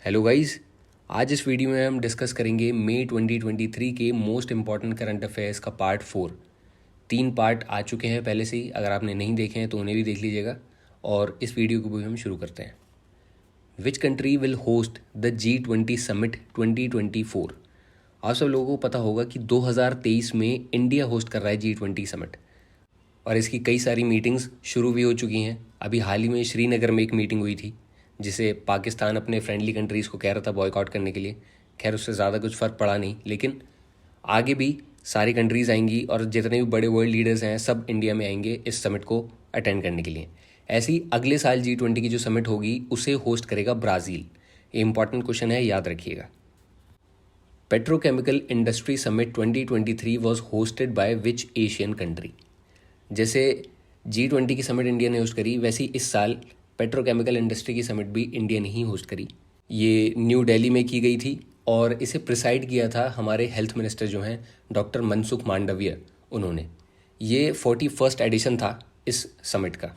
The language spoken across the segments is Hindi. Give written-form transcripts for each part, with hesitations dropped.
Hello guys. आज इस वीडियो में हम डिस्कस करेंगे मई 2023 के मोस्ट इम्पॉर्टेंट करंट अफेयर्स का पार्ट 4। 3 पार्ट आ चुके हैं पहले से ही, अगर आपने नहीं देखे हैं तो उन्हें भी देख लीजिएगा। और इस वीडियो को भी हम शुरू करते हैं। Which country will host the G20 summit 2024? आप सब लोगों को पता होगा कि 2023 में इंडिया होस्ट कर रहा है G20 समिट, और इसकी कई सारी मीटिंग्स शुरू भी हो चुकी हैं। अभी हाल ही में श्रीनगर में एक मीटिंग हुई थी जिसे पाकिस्तान अपने फ्रेंडली कंट्रीज़ को कह रहा था बॉयकॉट करने के लिए। खैर उससे ज़्यादा कुछ फ़र्क पड़ा नहीं, लेकिन आगे भी सारी कंट्रीज़ आएंगी और जितने भी बड़े वर्ल्ड लीडर्स हैं सब इंडिया में आएंगे इस समिट को अटेंड करने के लिए। ऐसे ही अगले साल G20 की जो समिट होगी उसे होस्ट करेगा ब्राज़ील। ये इंपॉर्टेंट क्वेश्चन है, याद रखिएगा। Petrochemical industry summit 2023 was hosted by which Asian country? जैसे G20 की समिट इंडिया ने होस्ट करी, वैसे ही इस साल पेट्रोकेमिकल इंडस्ट्री की समिट भी इंडिया ने ही होस्ट करी। ये न्यू दिल्ली में की गई थी और इसे प्रिसाइड किया था हमारे हेल्थ मिनिस्टर जो हैं डॉक्टर मनसुख मांडविया, उन्होंने। ये 41st एडिशन था इस समिट का।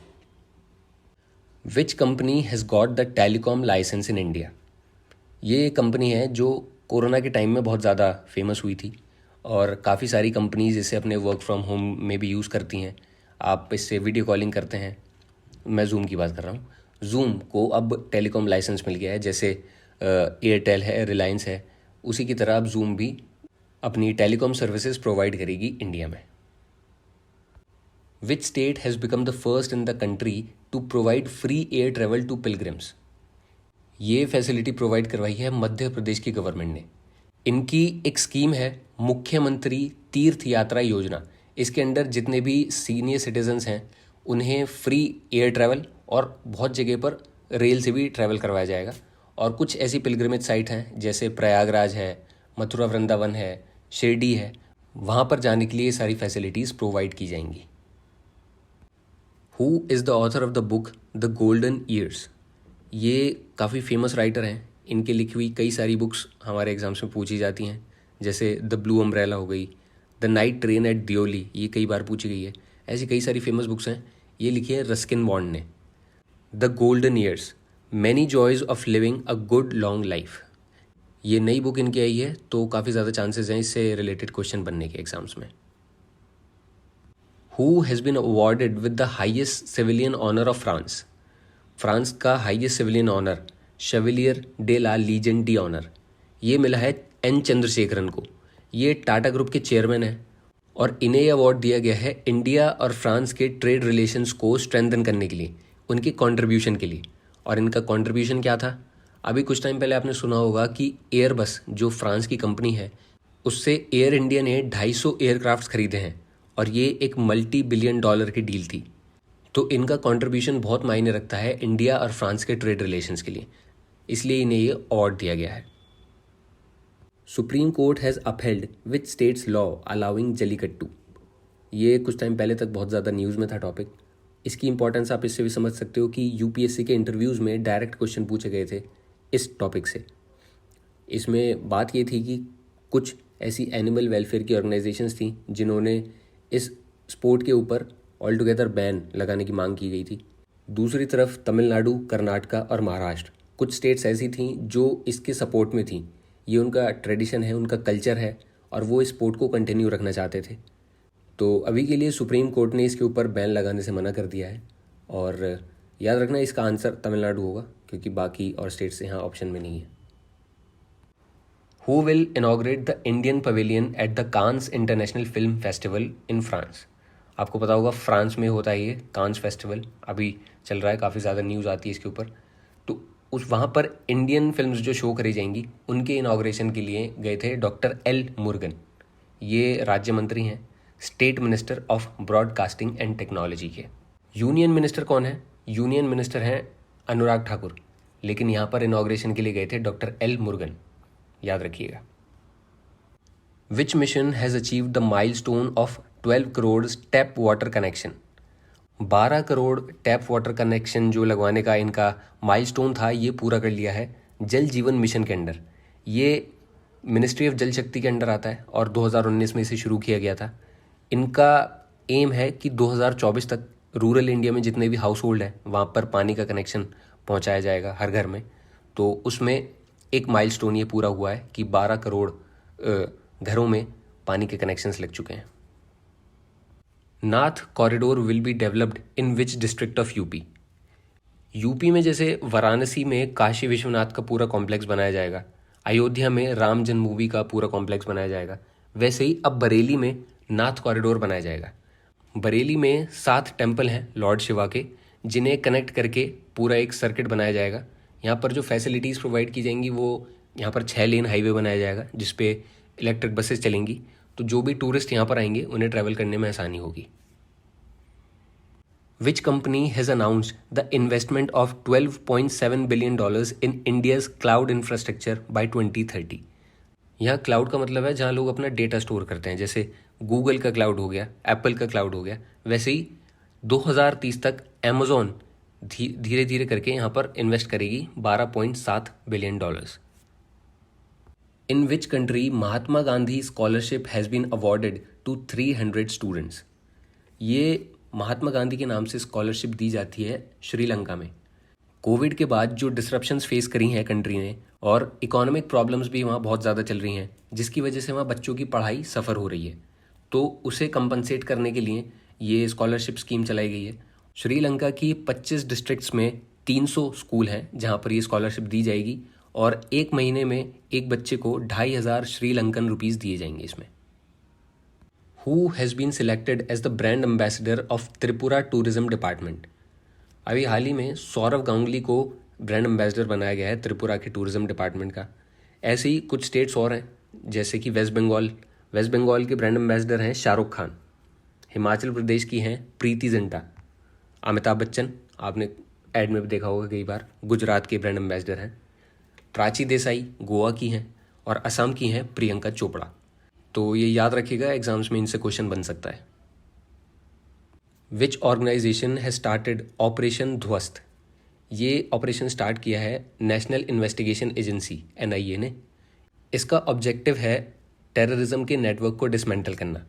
Which company has got the telecom licence in India? ये कंपनी है जो कोरोना के टाइम में बहुत ज़्यादा फेमस हुई थी और काफ़ी सारी कंपनीज इसे अपने वर्क फ्रॉम होम में भी यूज़ करती हैं। आप इससे वीडियो कॉलिंग करते हैं। मैं जूम की बात कर रहा हूँ। जूम को अब टेलीकॉम लाइसेंस मिल गया है, जैसे एयरटेल है, रिलायंस है, उसी की तरह अब जूम भी अपनी टेलीकॉम सर्विसेज प्रोवाइड करेगी इंडिया में। Which state has become the first in the country to provide free air travel to pilgrims? ये फैसिलिटी प्रोवाइड करवाई है मध्य प्रदेश की गवर्नमेंट ने। इनकी एक स्कीम है मुख्यमंत्री तीर्थ यात्रा योजना। इसके अंडर जितने भी सीनियर सिटीजन्स हैं उन्हें फ्री एयर ट्रैवल और बहुत जगह पर रेल से भी ट्रैवल करवाया जाएगा। और कुछ ऐसी पिलग्रिमेज साइट हैं जैसे प्रयागराज है, मथुरा वृंदावन है, शिरडी है, वहाँ पर जाने के लिए सारी फैसिलिटीज़ प्रोवाइड की जाएंगी। Who is the author of the book the golden years? ये काफ़ी फेमस राइटर हैं। इनके लिखी हुई कई सारी बुक्स हमारे एग्ज़ाम्स में पूछी जाती हैं, जैसे द ब्लू अम्ब्रेला हो गई, the night train eight Deoli, ये कई बार पूछी गई है। ऐसी कई सारी फेमस बुक्स हैं। ये लिखी है रस्किन बॉन्ड ने। The golden years, many joys of living a good long life, ये नई बुक इनकी आई है, तो काफ़ी ज़्यादा चांसेस हैं इससे रिलेटेड क्वेश्चन बनने के एग्ज़ाम्स में। Who has been awarded with the highest civilian honour of France? France का highest civilian honour Chevalier de la Legion de honour, ये मिला है एन चंद्रशेखरन को। ये टाटा ग्रुप के चेयरमैन हैं और इन्हें यह अवार्ड दिया गया है इंडिया और फ्रांस के ट्रेड रिलेशंस को स्ट्रेंथन करने के लिए, उनके कंट्रीब्यूशन के लिए। और इनका कंट्रीब्यूशन क्या था? अभी कुछ टाइम पहले आपने सुना होगा कि एयरबस जो फ्रांस की कंपनी है उससे एयर इंडिया ने 250 एयरक्राफ्ट खरीदे हैं और ये एक मल्टी बिलियन डॉलर की डील थी। तो इनका कंट्रीब्यूशन बहुत मायने रखता है इंडिया और फ्रांस के ट्रेड रिलेशंस के लिए, इसलिए इन्हें ये अवार्ड दिया गया है। Supreme court has upheld which states law allowing Jallikattu? ये कुछ टाइम पहले तक बहुत ज़्यादा न्यूज़ में था टॉपिक। इसकी इंपॉर्टेंस आप इससे भी समझ सकते हो कि यूपीएससी के इंटरव्यूज़ में डायरेक्ट क्वेश्चन पूछे गए थे इस टॉपिक से। इसमें बात ये थी कि कुछ ऐसी एनिमल वेलफेयर की ऑर्गेनाइजेशंस थी जिन्होंने इस स्पोर्ट के ऊपर ऑल टुगेदर बैन लगाने की मांग की गई थी। दूसरी तरफ तमिलनाडु, कर्नाटका और महाराष्ट्र, कुछ स्टेट्स ऐसी थीं जो इसके सपोर्ट में थीं। ये उनका ट्रेडिशन है, उनका कल्चर है और वो इस स्पोर्ट को कंटिन्यू रखना चाहते थे। तो अभी के लिए सुप्रीम कोर्ट ने इसके ऊपर बैन लगाने से मना कर दिया है। और याद रखना इसका आंसर तमिलनाडु होगा, क्योंकि बाकी और स्टेट्स यहाँ ऑप्शन में नहीं है। Who will inaugurate the Indian pavilion at the Cannes international film festival in France? आपको पता होगा फ्रांस में होता है ये कांस फेस्टिवल, अभी चल रहा है, काफ़ी ज़्यादा न्यूज़ आती है इसके ऊपर। तो उस वहाँ पर इंडियन फिल्म्स जो शो करी जाएंगी उनके इनॉग्रेशन के लिए गए थे डॉक्टर एल मुरुगन। ये राज्य मंत्री हैं, state minister of broadcasting and technology के। यूनियन मिनिस्टर कौन है? यूनियन मिनिस्टर हैं अनुराग ठाकुर, लेकिन यहाँ पर इनॉग्रेशन के लिए गए थे डॉक्टर एल मुरुगन, याद रखिएगा। विच mission has achieved the milestone of 12 crore tap water connection? 12 crore tap water connection जो लगवाने का इनका माइलस्टोन था, ये पूरा कर लिया है जल जीवन मिशन के अंडर। ये मिनिस्ट्री ऑफ जल शक्ति के अंडर आता है और 2019 में इसे शुरू किया गया था। इनका एम है कि 2024 तक रूरल इंडिया में जितने भी हाउस होल्ड हैं वहाँ पर पानी का कनेक्शन पहुँचाया जाएगा हर घर में। तो उसमें एक माइलस्टोन ये पूरा हुआ है कि 12 करोड़ घरों में पानी के कनेक्शंस लग चुके हैं। Nath corridor will be developed in which district of UP? UP में जैसे वाराणसी में काशी विश्वनाथ का पूरा कॉम्प्लेक्स बनाया जाएगा, अयोध्या में राम जन्मभूमि का पूरा कॉम्प्लेक्स बनाया जाएगा, वैसे ही अब बरेली में नाथ कॉरिडोर बनाया जाएगा। बरेली में 7 टेम्पल हैं लॉर्ड शिवा के, जिन्हें कनेक्ट करके पूरा एक सर्किट बनाया जाएगा। यहाँ पर जो फैसिलिटीज़ प्रोवाइड की जाएंगी वो यहाँ पर 6 लेन हाईवे बनाया जाएगा जिसपे इलेक्ट्रिक बसेस चलेंगी, तो जो भी टूरिस्ट यहाँ पर आएंगे उन्हें ट्रैवल करने में आसानी होगी। Which company has announced the investment of $12.7 billion in India's cloud infrastructure by 2030? यहाँ क्लाउड का मतलब है जहाँ लोग अपना डेटा स्टोर करते हैं, जैसे गूगल का क्लाउड हो गया, एप्पल का क्लाउड हो गया, वैसे ही 2030 तक अमेजोन धीरे धीरे करके यहाँ पर इन्वेस्ट करेगी $12.7 billion. In which country Mahatma Gandhi scholarship has been awarded to 300 students? ये महात्मा गांधी के नाम से स्कॉलरशिप दी जाती है श्रीलंका में। कोविड के बाद जो डिसरप्शंस फेस करी हैं कंट्री ने, और इकोनॉमिक प्रॉब्लम्स भी वहाँ बहुत ज़्यादा चल रही हैं, जिसकी वजह से वहाँ बच्चों की पढ़ाई सफ़र हो रही है, तो उसे कंपनसेट करने के लिए ये स्कॉलरशिप स्कीम चलाई गई है। श्रीलंका की 25 डिस्ट्रिक्ट्स में 300 स्कूल हैं जहाँ पर ये स्कॉलरशिप दी जाएगी, और एक महीने में एक बच्चे को 2500 श्रीलंकन रुपीज़ दिए जाएंगे इसमें। Who has been selected as the brand ambassador of Tripura tourism department? अभी हाल ही में सौरव गांगुली को ब्रांड एम्बेसडर बनाया गया है त्रिपुरा के टूरिज्म डिपार्टमेंट का। ऐसे ही कुछ स्टेट्स और हैं, जैसे कि वेस्ट बंगाल के ब्रांड एम्बेसडर हैं शाहरुख खान, हिमाचल प्रदेश की हैं प्रीति जिंटा, अमिताभ बच्चन आपने एड में भी देखा होगा कई बार, गुजरात के ब्रांड एम्बेसडर हैं, प्राची देसाई गोवा की हैं, और असम की हैं प्रियंका चोपड़ा। तो ये याद रखिएगा, एग्जाम्स में इनसे क्वेश्चन बन सकता है। विच ऑर्गेनाइजेशन हैज स्टार्टेड ऑपरेशन ध्वस्त? ये ऑपरेशन स्टार्ट किया है नेशनल इन्वेस्टिगेशन एजेंसी NIA ने। इसका ऑब्जेक्टिव है टेररिज्म के नेटवर्क को डिसमेंटल करना।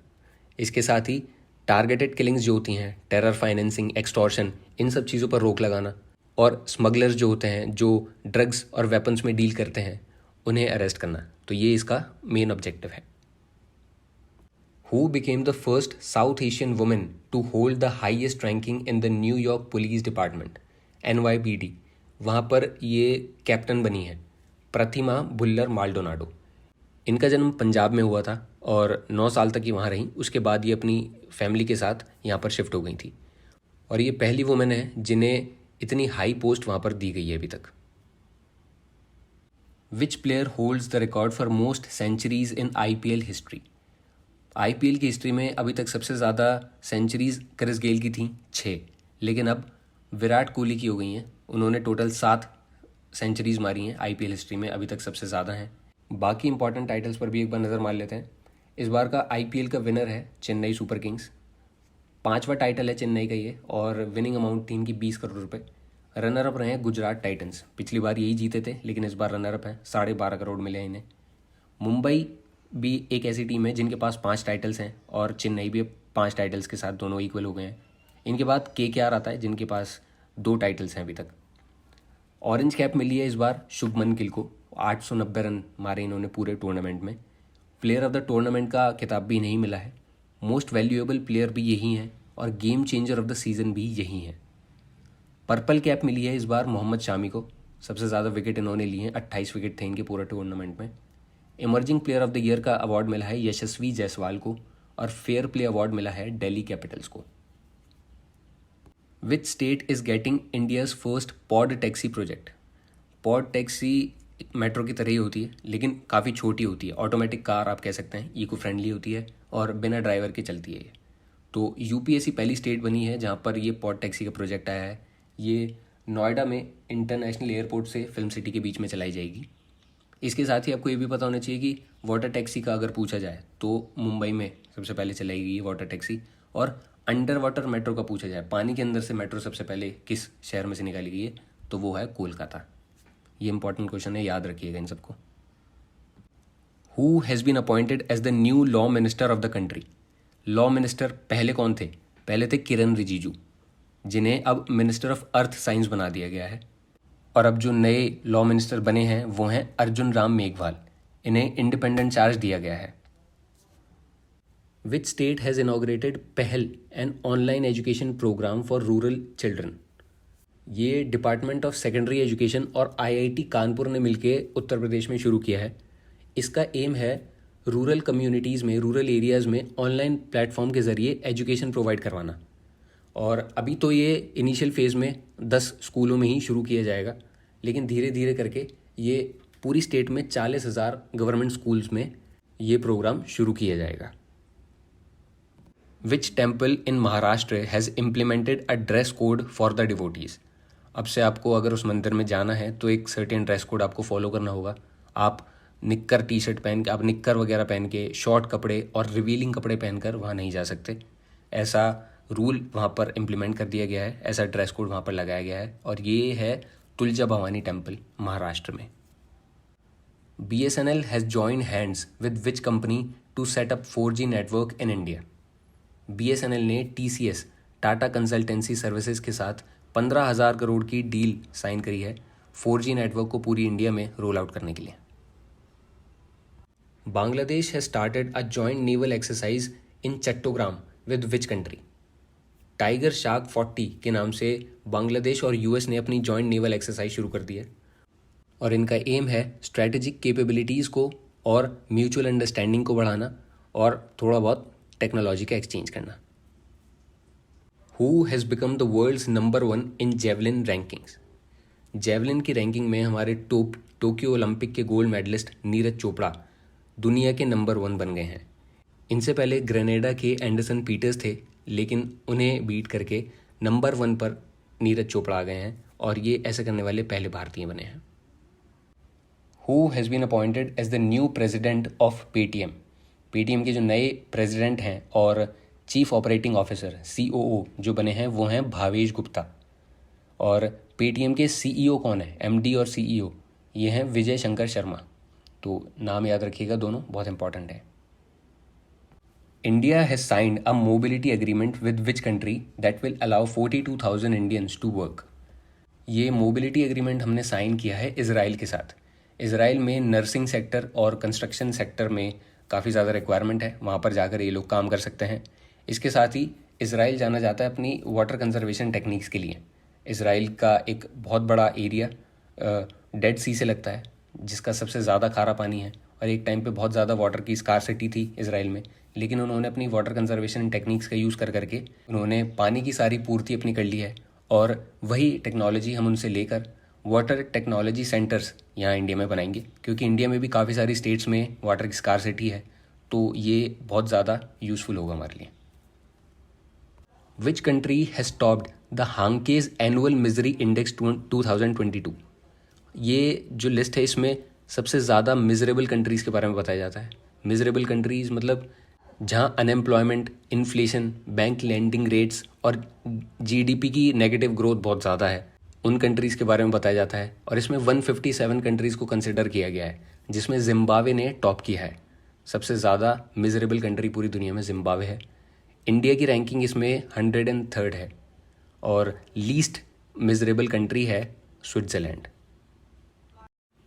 इसके साथ ही टारगेटेड किलिंग्स जो होती हैं, टेरर फाइनेंसिंग, एक्सटॉर्शन, इन सब चीज़ों पर रोक लगाना, और स्मगलर्स जो होते हैं जो ड्रग्स और वेपन्स में डील करते हैं उन्हें अरेस्ट करना। तो ये इसका मेन ऑब्जेक्टिव है। Who became the first South Asian woman to hold the highest ranking in the New York Police Department NYPD? वहाँ पर ये कैप्टन बनी है प्रतिमा भुल्लर माल्डोनाडो। इनका जन्म पंजाब में हुआ था और 9 साल तक ये वहाँ रहीं। उसके बाद ये अपनी फैमिली के साथ यहाँ पर शिफ्ट हो गई थी, और ये पहली वुमेन है जिन्हें इतनी हाई पोस्ट वहाँ पर दी गई है अभी तक। Which player holds the record for most centuries in IPL history? IPL की हिस्ट्री में अभी तक सबसे ज़्यादा सेंचुरीज क्रिस गेल की थी 6, लेकिन अब विराट कोहली की हो गई हैं। उन्होंने टोटल 7 सेंचुरीज मारी हैं IPL हिस्ट्री में, अभी तक सबसे ज़्यादा हैं। बाकी इंपॉर्टेंट टाइटल्स पर भी एक बार नज़र मार लेते हैं। इस बार का IPL का विनर है चेन्नई सुपर किंग्स। 5वां टाइटल है चेन्नई का ये, और विनिंग अमाउंट थी इनकी 20 करोड़ रुपये। रनर अप रहे हैं गुजरात टाइटंस, पिछली बार यही जीते थे लेकिन इस बार रनर अप है, 12.5 करोड़ मिले हैं इन्हें। मुंबई भी एक ऐसी टीम है जिनके पास 5 टाइटल्स हैं, और चेन्नई भी 5 टाइटल्स के साथ दोनों इक्वल हो गए हैं। इनके बाद KKR आता है जिनके पास 2 टाइटल्स हैं अभी तक। ऑरेंज कैप मिली है इस बार शुभमन गिल को, 890 रन मारे इन्होंने पूरे टूर्नामेंट में। प्लेयर ऑफ द टूर्नामेंट का खिताब भी नहीं मिला है। मोस्ट वैल्यूएबल प्लेयर भी यही हैं, और game changer of the season भी यही हैं। पर्पल कैप मिली है इस बार मोहम्मद शामी को, सबसे ज़्यादा विकेट इन्होंने लिए हैं, 28 विकेट थे इनके पूरे टूर्नामेंट में। Emerging player of the year का अवार्ड मिला है यशस्वी जायसवाल को, और फेयर प्ले अवार्ड मिला है दिल्ली कैपिटल्स को। Which state is getting India's first pod taxi project? Pod taxi metro की तरह ही होती है, लेकिन काफ़ी छोटी होती है, ऑटोमेटिक कार आप कह सकते हैं, इको फ्रेंडली होती है और बिना ड्राइवर के चलती है ये। तो यूपी ऐसी पहली स्टेट बनी है जहाँ पर ये पॉड टैक्सी का प्रोजेक्ट आया है। ये नोएडा में इंटरनेशनल एयरपोर्ट से फिल्म सिटी के बीच में चलाई जाएगी। इसके साथ ही आपको ये भी पता होना चाहिए कि वाटर टैक्सी का अगर पूछा जाए तो मुंबई में सबसे पहले चलाएगी ये वाटर टैक्सी, और अंडर वाटर मेट्रो का पूछा जाए, पानी के अंदर से मेट्रो सबसे पहले किस शहर में से निकाली गई है, तो वो है कोलकाता। ये इंपॉर्टेंट क्वेश्चन है, याद रखिएगा इन सबको। Who has been appointed as the new law minister of the country? Law minister पहले कौन थे? पहले थे किरण रिजिजू, जिन्हें अब मिनिस्टर ऑफ अर्थ साइंस बना दिया गया है। और अब जो नए लॉ मिनिस्टर बने हैं वो हैं अर्जुन राम मेघवाल। इन्हें इंडिपेंडेंट चार्ज दिया गया है। Which state has inaugurated Pahal, an online education programme for rural children. ये डिपार्टमेंट ऑफ सेकेंडरी एजुकेशन और आईआईटी कानपुर ने मिलकर उत्तर प्रदेश में शुरू किया है। इसका एम है रूरल कम्युनिटीज़ में, रूरल एरियाज़ में ऑनलाइन प्लेटफॉर्म के ज़रिए एजुकेशन प्रोवाइड करवाना। और अभी तो ये इनिशियल फेज़ में 10 स्कूलों में ही शुरू किया जाएगा, लेकिन धीरे धीरे करके ये पूरी स्टेट में 40,000 गवर्नमेंट स्कूल्स में ये प्रोग्राम शुरू किया जाएगा। Which temple in Maharashtra has implemented a dress code for the devotees. अब से आपको अगर उस मंदिर में जाना है तो एक सर्टेन ड्रेस कोड आपको फॉलो करना होगा। आप निक्कर टी शर्ट पहन के, आप निक्कर वगैरह पहन के, शॉर्ट कपड़े और रिवीलिंग कपड़े पहनकर वहाँ नहीं जा सकते। ऐसा रूल वहाँ पर इम्प्लीमेंट कर दिया गया है, ऐसा ड्रेस कोड वहाँ पर लगाया गया है। और ये है तुलजा भवानी टेम्पल महाराष्ट्र में। BSNL has joined hands with which company to set up 4G network in India. BSNL ने TCS, टाटा कंसल्टेंसी सर्विसेज के साथ 15,000 करोड़ की डील साइन करी है 4G नेटवर्क को पूरी इंडिया में रोल आउट करने के लिए। Bangladesh has started a joint naval exercise in Chattogram with which country. Tiger shark 40 के नाम से बांग्लादेश और US ने अपनी जॉइंट नेवल एक्सरसाइज शुरू कर दी है। और इनका एम है स्ट्रैटेजिक कैपेबिलिटीज़ को और म्यूचुअल अंडरस्टैंडिंग को बढ़ाना और थोड़ा बहुत टेक्नोलॉजी का एक्सचेंज करना। Who has become the world's number 1 in javelin rankings. Javelin की रैंकिंग में हमारे टोक्यो ओलंपिक के गोल्ड मेडलिस्ट नीरज चोपड़ा दुनिया के नंबर 1 बन गए हैं। इनसे पहले ग्रेनेडा के एंडरसन पीटर्स थे, लेकिन उन्हें बीट करके नंबर 1 पर नीरज चोपड़ा आ गए हैं और ये ऐसा करने वाले पहले भारतीय बने हैं। Who has been appointed as the new president of Paytm. Paytm के जो नए प्रेसिडेंट हैं और चीफ ऑपरेटिंग ऑफिसर COO जो बने हैं वो हैं भावेश गुप्ता। और पेटीएम के CEO कौन है, MD और CEO, ये हैं विजय शंकर शर्मा। तो नाम याद रखिएगा, दोनों बहुत इंपॉर्टेंट है। India has signed a mobility agreement with which country that will allow 42,000 Indians to work. ये मोबिलिटी एग्रीमेंट हमने साइन किया है इजराइल के साथ। इजराइल में नर्सिंग सेक्टर और कंस्ट्रक्शन सेक्टर में काफ़ी ज़्यादा रिक्वायरमेंट है, वहाँ पर जाकर ये लोग काम कर सकते हैं। इसके साथ ही इजराइल जाना जाता है अपनी वाटर कंजर्वेशन टेक्निक्स के लिए। इजराइल का एक बहुत बड़ा एरिया डेड सी से लगता है, जिसका सबसे ज़्यादा खारा पानी है। और एक टाइम पे बहुत ज़्यादा वाटर की स्कार्सिटी थी इजराइल में, लेकिन उन्होंने अपनी वाटर कंजर्वेशन टेक्निक्स का यूज़ कर करके उन्होंने पानी की सारी पूर्ति अपनी कर ली है। और वही टेक्नोलॉजी हम उनसे लेकर वाटर टेक्नोलॉजी सेंटर्स यहाँ इंडिया में बनाएंगे, क्योंकि इंडिया में भी काफ़ी सारी स्टेट्स में वाटर की स्कार्सिटी है, तो ये बहुत ज़्यादा यूज़फुल होगा हमारे लिए। Which country has topped the Hanke's annual misery index 2022। ये जो लिस्ट है इसमें सबसे ज़्यादा मिजरेबल कंट्रीज़ के बारे में बताया जाता है। मिजरेबल कंट्रीज़ मतलब जहाँ unemployment, inflation, bank lending rates और GDP की नेगेटिव ग्रोथ बहुत ज़्यादा है, उन कंट्रीज़ के बारे में बताया जाता है। और इसमें 157 कंट्रीज़ को कंसिडर किया गया है, जिसमें जिम्बाब्वे ने टॉप किया है। सबसे ज़्यादा मिजरेबल कंट्री पूरी दुनिया में जिम्बाब्वे है। इंडिया की रैंकिंग इसमें 103rd है और लीस्ट मिजरेबल कंट्री है Switzerland.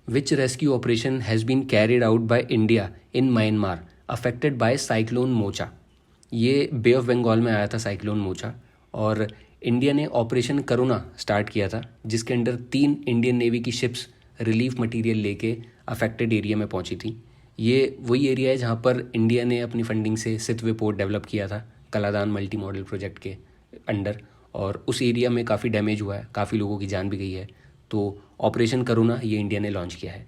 Which rescue operation has been carried out by India in Myanmar affected by cyclone Mocha. ये बे ऑफ बंगाल में आया था साइक्लोन मोचा, और इंडिया ने ऑपरेशन करुणा स्टार्ट किया था, जिसके अंडर 3 इंडियन नेवी की शिप्स रिलीफ मटेरियल लेके अफेक्टेड एरिया में पहुंची थी। ये वही एरिया है जहां पर इंडिया ने अपनी फंडिंग से सितवे पोर्ट डेवलप किया था कलादान मल्टी मॉडल प्रोजेक्ट के अंडर, और उस एरिया में काफ़ी डैमेज हुआ है, काफ़ी लोगों की जान भी गई है। तो ऑपरेशन करुणा ये इंडिया ने लॉन्च किया है।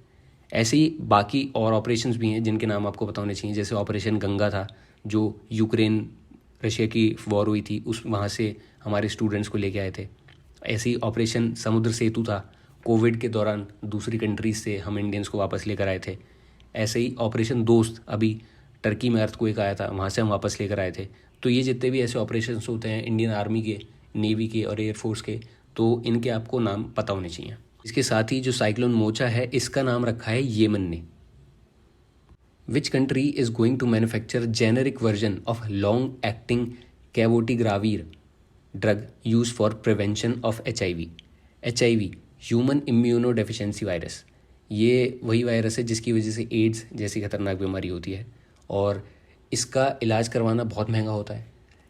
ऐसे ही बाकी और ऑपरेशंस भी हैं जिनके नाम आपको पता होने चाहिए, जैसे ऑपरेशन गंगा था जो यूक्रेन रशिया की वॉर हुई थी, उस वहाँ से हमारे स्टूडेंट्स को लेके आए थे। ऐसे ही ऑपरेशन समुद्र सेतु था, कोविड के दौरान दूसरी कंट्रीज से हम इंडियंस को वापस लेकर आए थे। ऐसे ही ऑपरेशन दोस्त, अभी टर्की में अर्थक्वेक आया था, वहाँ से हम वापस लेकर आए थे। तो ये जितने भी ऐसे ऑपरेशंस होते हैं इंडियन आर्मी के, नेवी के और एयरफोर्स के, तो इनके आपको नाम पता होने चाहिए। इसके साथ ही जो साइक्लोन मोचा है इसका नाम रखा है येमन ने। Which country is going to manufacture generic version of long acting cabotegravir drug use for prevention of HIV। Human immunodeficiency virus, ये वही वायरस है जिसकी वजह से एड्स जैसी खतरनाक बीमारी होती है और इसका इलाज करवाना बहुत महंगा होता है।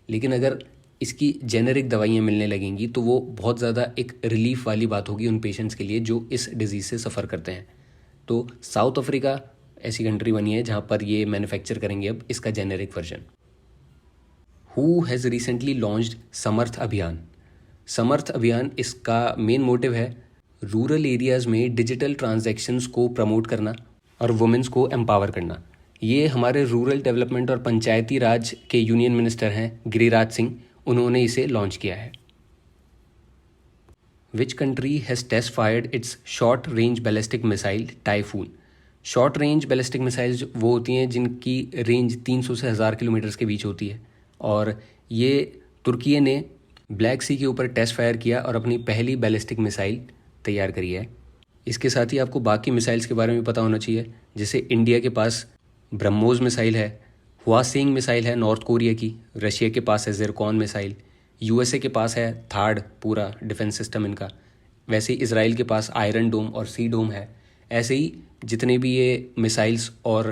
लेकिन अगर इसकी जेनेरिक दवाइयाँ मिलने लगेंगी तो वो बहुत ज़्यादा एक रिलीफ वाली बात होगी उन पेशेंट्स के लिए जो इस डिज़ीज़ से सफ़र करते हैं। तो साउथ अफ्रीका ऐसी कंट्री बनी है जहाँ पर ये मैन्युफैक्चर करेंगे अब इसका generic version. Who has recently launched Samarth Abhiyan. Samarth Abhiyan, इसका मेन मोटिव है रूरल एरियाज़ में डिजिटल ट्रांजैक्शंस को प्रमोट करना और वुमेंस को एम्पावर करना। ये हमारे रूरल डेवलपमेंट और पंचायती राज के यूनियन मिनिस्टर हैं गिरिराज सिंह, उन्होंने इसे लॉन्च किया है। Which country has test fired its short range ballistic missile Typhoon. Short range ballistic missiles वो होती हैं जिनकी रेंज 300 से 1000 किलोमीटर्स के बीच होती है, और ये तुर्की ने ब्लैक सी के ऊपर टेस्ट फायर किया और अपनी पहली बैलिस्टिक मिसाइल तैयार करी है। इसके साथ ही आपको बाकी मिसाइल्स के बारे में पता होना चाहिए, जैसे इंडिया के पास ब्रह्मोस मिसाइल है, हुआसेंग मिसाइल है नॉर्थ कोरिया की, रशिया के पास है ज़िरकॉन मिसाइल, यूएसए के पास है थार्ड पूरा डिफेंस सिस्टम इनका, वैसे ही इसराइल के पास आयरन डोम और सी डोम है। ऐसे ही जितने भी ये मिसाइल्स और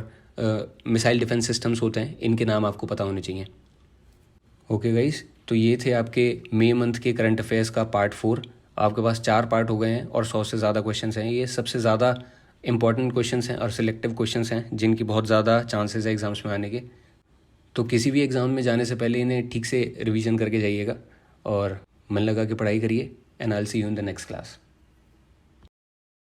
मिसाइल डिफेंस सिस्टम्स होते हैं इनके नाम आपको पता होने चाहिए। ओके गाइस, तो ये थे आपके मई मंथ के करंट अफेयर्स का पार्ट 4। आपके पास 4 पार्ट हो गए हैं और 100 से ज़्यादा क्वेश्चंस हैं। ये सबसे ज़्यादा इंपॉर्टेंट क्वेश्चंस हैं और सिलेक्टिव क्वेश्चंस हैं जिनकी बहुत ज़्यादा चांसेस है एग्ज़ाम्स में आने के। तो किसी भी एग्ज़ाम में जाने से पहले इन्हें ठीक से रिवीजन करके जाइएगा और मन लगा के पढ़ाई करिए। And I will see you in the next class.